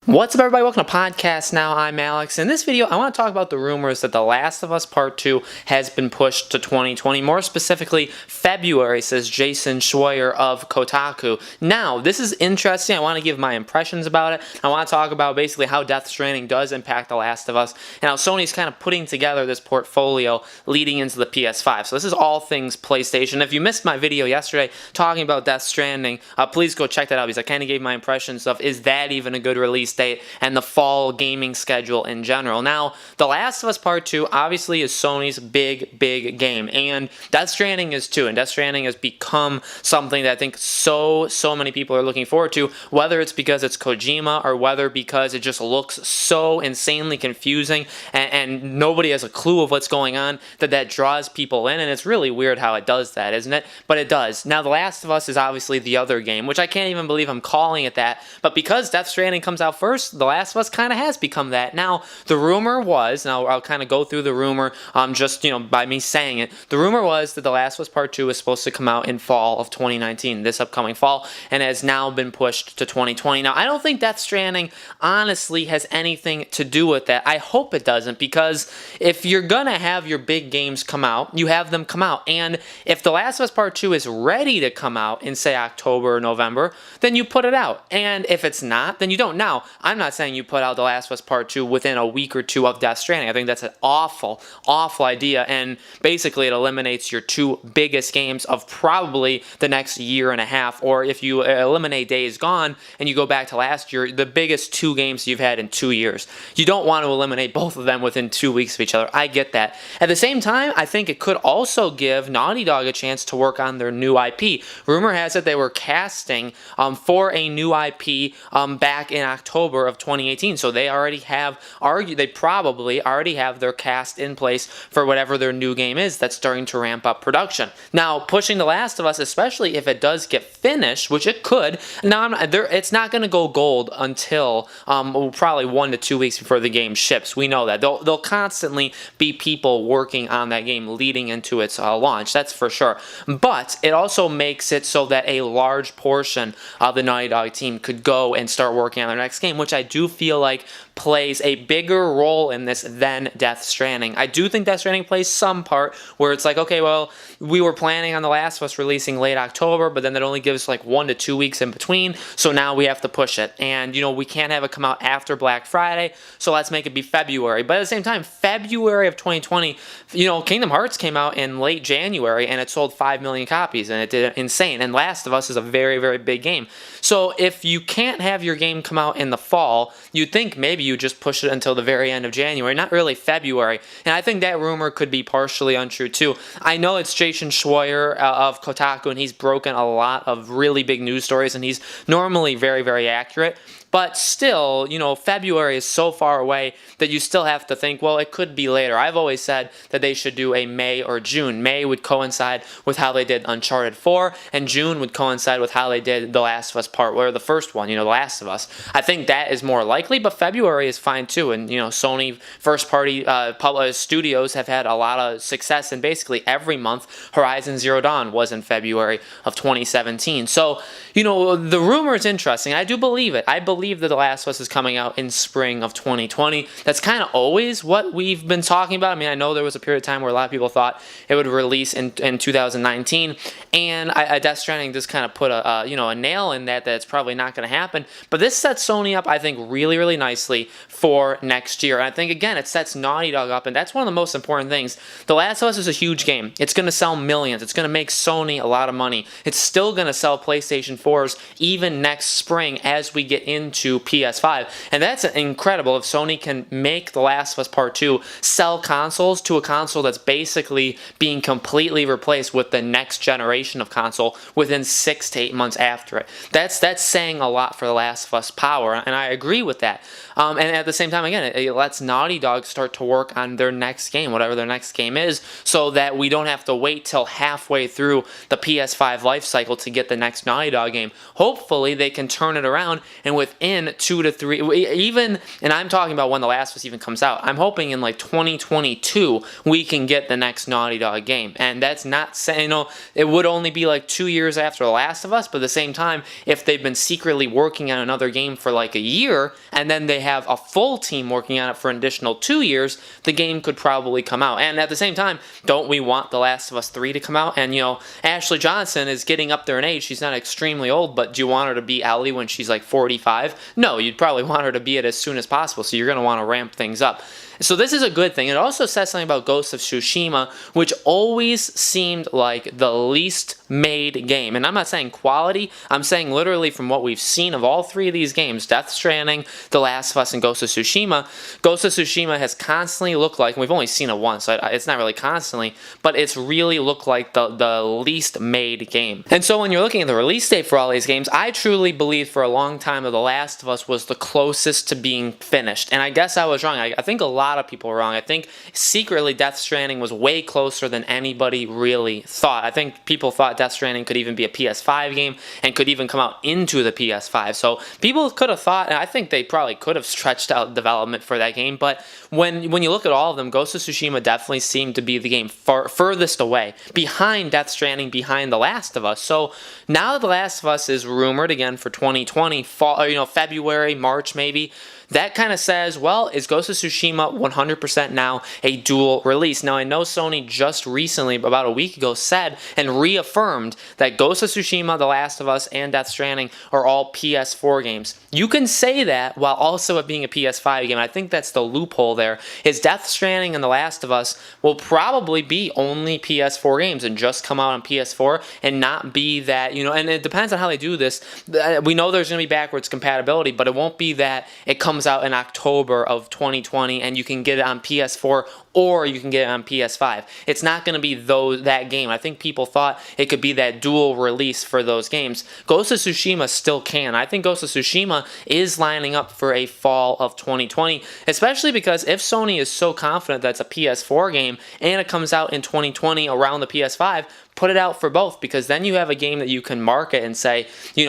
What's up, everybody? Welcome to Podcast Now. I'm Alex. In this video, I want to talk about the rumors that The Last of Us Part 2 has been pushed to 2020. More specifically, February, says Jason Schreier of Kotaku. Now, this is interesting. I want to give my impressions about it. I want to talk about basically how Death Stranding does impact The Last of Us and how Sony's kind of putting together this portfolio leading into the PS5. So this is all things PlayStation. If you missed my video yesterday talking about Death Stranding, please go check that out because I kind of gave my impressions of is that even a good release date and the fall gaming schedule in general. Now, The Last of Us Part 2 obviously is Sony's big game, and Death Stranding is too, and Death Stranding has become something that I think so many people are looking forward to, whether it's because it's Kojima or whether because it just looks so insanely confusing and nobody has a clue of what's going on, that draws people in, and it's really weird how it does that, isn't it? But it does. Now, The Last of Us is obviously the other game, which I can't even believe I'm calling it that, but because Death Stranding comes out first, The Last of Us kind of has become that. Now, the rumor was, now I'll kind of go through the rumor just, by me saying it. The rumor was that The Last of Us Part 2 was supposed to come out in fall of 2019, this upcoming fall, and has now been pushed to 2020. Now, I don't think Death Stranding honestly has anything to do with that. I hope it doesn't, because if you're going to have your big games come out, you have them come out. And if The Last of Us Part 2 is ready to come out in, say, October or November, then you put it out. And if it's not, then you don't. Now, I'm not saying you put out The Last of Us Part 2 within a week or two of Death Stranding. I think that's an awful idea, and basically it eliminates your two biggest games of probably the next year and a half, or if you eliminate Days Gone and you go back to last year, the biggest two games you've had in 2 years. You don't want to eliminate both of them within 2 weeks of each other. I get that. At the same time, I think it could also give Naughty Dog a chance to work on their new IP. Rumor has it they were casting for a new IP back in October of 2018, so they already have they probably already have their cast in place for whatever their new game is that's starting to ramp up production. Now, pushing The Last of Us, especially if it does get finished, which it could, now it's not going to go gold until probably 1 to 2 weeks before the game ships. We know that. There'll constantly be people working on that game leading into its launch, that's for sure. But it also makes it so that a large portion of the Naughty Dog team could go and start working on their next game, which I do feel like plays a bigger role in this than Death Stranding. I do think Death Stranding plays some part where it's like, okay, well, we were planning on The Last of Us releasing late October, but then that only gives like 1 to 2 weeks in between, so now we have to push it. And, we can't have it come out after Black Friday, so let's make it be February. But at the same time, February of 2020, Kingdom Hearts came out in late January, and it sold 5 million copies, and it did insane. And Last of Us is a very big game. So if you can't have your game come out in the fall, you'd think maybe you just push it until the very end of January, not really February. And I think that rumor could be partially untrue too. I know it's Jason Schreier of Kotaku, and he's broken a lot of really big news stories, and he's normally very accurate. But still, February is so far away that you still have to think, well, it could be later. I've always said that they should do a May or June. May would coincide with how they did Uncharted 4, and June would coincide with how they did The Last of Us Part 1, or the first one, The Last of Us. I think that is more likely, but February is fine too. And, Sony first-party studios have had a lot of success in basically every month. Horizon Zero Dawn was in February of 2017. So, the rumor is interesting. I do believe it. I believe that The Last of Us is coming out in spring of 2020. That's kind of always what we've been talking about. I mean, I know there was a period of time where a lot of people thought it would release in 2019, and Death Stranding just kind of put a nail in that's probably not going to happen. But this sets Sony up, I think, really nicely for next year. And I think, again, it sets Naughty Dog up, and that's one of the most important things. The Last of Us is a huge game. It's going to sell millions. It's going to make Sony a lot of money. It's still going to sell PlayStation 4s even next spring as we get into PS5, and that's incredible if Sony can make The Last of Us Part 2 sell consoles to a console that's basically being completely replaced with the next generation of console within 6 to 8 months after it. That's saying a lot for The Last of Us power, and I agree with that. And at the same time, again, it lets Naughty Dog start to work on their next game, whatever their next game is, so that we don't have to wait till halfway through the PS5 life cycle to get the next Naughty Dog game. Hopefully, they can turn it around, and with within 2 to 3, even, and I'm talking about when The Last of Us even comes out, I'm hoping in like 2022 we can get the next Naughty Dog game. And that's not saying, it would only be like 2 years after The Last of Us, but at the same time, if they've been secretly working on another game for like a year, and then they have a full team working on it for an additional 2 years, the game could probably come out. And at the same time, don't we want The Last of Us 3 to come out? And, Ashley Johnson is getting up there in age. She's not extremely old, but do you want her to be Ellie when she's like 45? No, you'd probably want her to be it as soon as possible, so you're going to want to ramp things up. So this is a good thing. It also says something about Ghost of Tsushima, which always seemed like the least made game. And I'm not saying quality, I'm saying literally from what we've seen of all three of these games, Death Stranding, The Last of Us, and Ghost of Tsushima has constantly looked like, and we've only seen it once, so it's not really constantly, but it's really looked like the least made game. And so when you're looking at the release date for all these games, I truly believe for a long time that The Last of Us was the closest to being finished. And I guess I was wrong. I think a lot of people were wrong. I think secretly Death Stranding was way closer than anybody really thought. I think people thought Death Stranding could even be a PS5 game and could even come out into the PS5. So people could have thought, and I think they probably could have stretched out development for that game, but when you look at all of them, Ghost of Tsushima definitely seemed to be the game furthest away, behind Death Stranding, behind The Last of Us. So now that The Last of Us is rumored again for 2020, fall, February, March maybe, that kind of says, well, is Ghost of Tsushima 100% now a dual release? Now, I know Sony just recently, about a week ago, said and reaffirmed that Ghost of Tsushima, The Last of Us, and Death Stranding are all PS4 games. You can say that while also it being a PS5 game. I think that's the loophole there, is Death Stranding and The Last of Us will probably be only PS4 games and just come out on PS4 and not be that, and it depends on how they do this. We know there's going to be backwards compatibility, but it won't be that it comes out in October of 2020 and you can get it on PS4 or you can get it on PS5. It's not going to be that game. I think people thought it could be that dual release for those games. Ghost of Tsushima still can. I think Ghost of Tsushima is lining up for a fall of 2020, especially because if Sony is so confident that it's a PS4 game and it comes out in 2020 around the PS5, put it out for both, because then you have a game that you can market and say,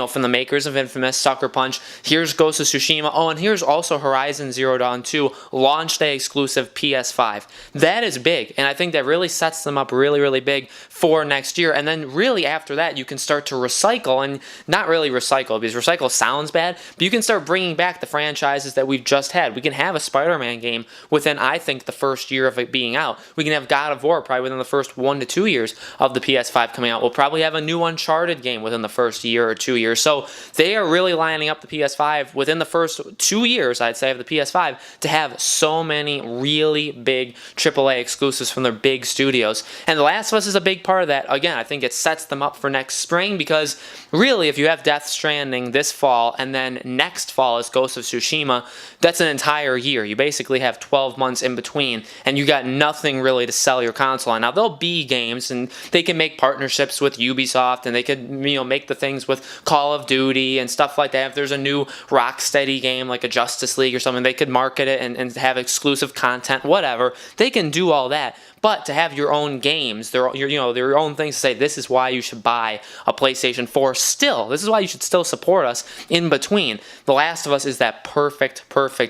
from the makers of Infamous, Sucker Punch, here's Ghost of Tsushima, oh, and here's also Horizon Zero Dawn 2, launch day exclusive PS5. That is big, and I think that really sets them up really, really big for next year. And then really after that, you can start to recycle, and not really recycle, because recycle sounds bad, but you can start bringing back the franchises that we've just had. We can have a Spider-Man game within, I think, the first year of it being out. We can have God of War probably within the first 1 to 2 years of the PS5 coming out. We'll probably have a new Uncharted game within the first year or 2 years. So they are really lining up the PS5 within the first 2 years, I'd say, of the PS5 to have so many really big AAA exclusives from their big studios. And The Last of Us is a big part of that. Again, I think it sets them up for next spring, because really, if you have Death Stranding this fall and then next fall is Ghost of Tsushima, that's an entire year. You basically have 12 months in between, and you got nothing really to sell your console on. Now, there'll be games, and they can make partnerships with Ubisoft, and they could make the things with Call of Duty and stuff like that. If there's a new Rocksteady game like a Justice League or something, they could market it and have exclusive content, whatever. They can do all that. But to have your own games, their own things to say, this is why you should buy a PlayStation 4 still. This is why you should still support us in between. The Last of Us is that perfect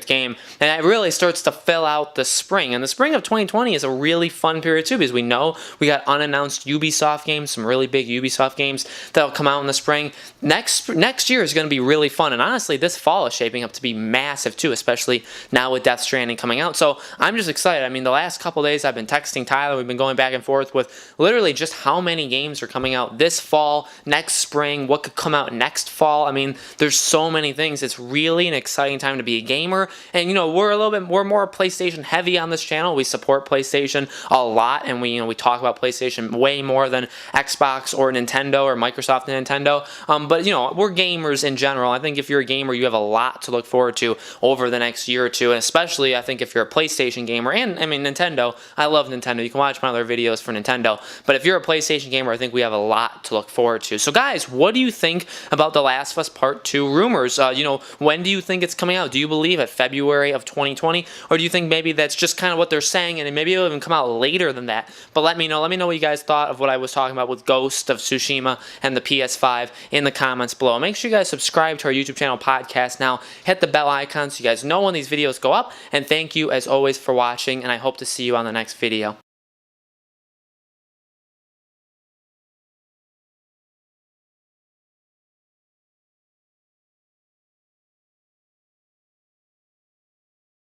game. And it really starts to fill out the spring. And the spring of 2020 is a really fun period too, because we know we got unannounced Ubisoft games, some really big Ubisoft games that'll come out in the spring. Next year is going to be really fun. And honestly, this fall is shaping up to be massive too, especially now with Death Stranding coming out. So I'm just excited. I mean, the last couple days I've been texting Tyler, we've been going back and forth with literally just how many games are coming out this fall, next spring, what could come out next fall. I mean, there's so many things. It's really an exciting time to be a gamer. And we're more PlayStation heavy on this channel. We support PlayStation a lot, and we talk about PlayStation way more than Xbox or Nintendo or Microsoft and Nintendo. But we're gamers in general. I think if you're a gamer, you have a lot to look forward to over the next year or two, and especially I think if you're a PlayStation gamer, and Nintendo, I love Nintendo. You can watch my other videos for Nintendo. But if you're a PlayStation gamer, I think we have a lot to look forward to. So guys, what do you think about The Last of Us Part 2 rumors? When do you think it's coming out? Do you believe at February of 2020? Or do you think maybe that's just kind of what they're saying and maybe it'll even come out later than that? But let me know. Let me know what you guys thought of what I was was talking about with Ghost of Tsushima and the PS5 in the comments below. Make sure you guys subscribe to our YouTube channel Podcast Now. Hit the bell icon so you guys know when these videos go up. And thank you, as always, for watching, and I hope to see you on the next video.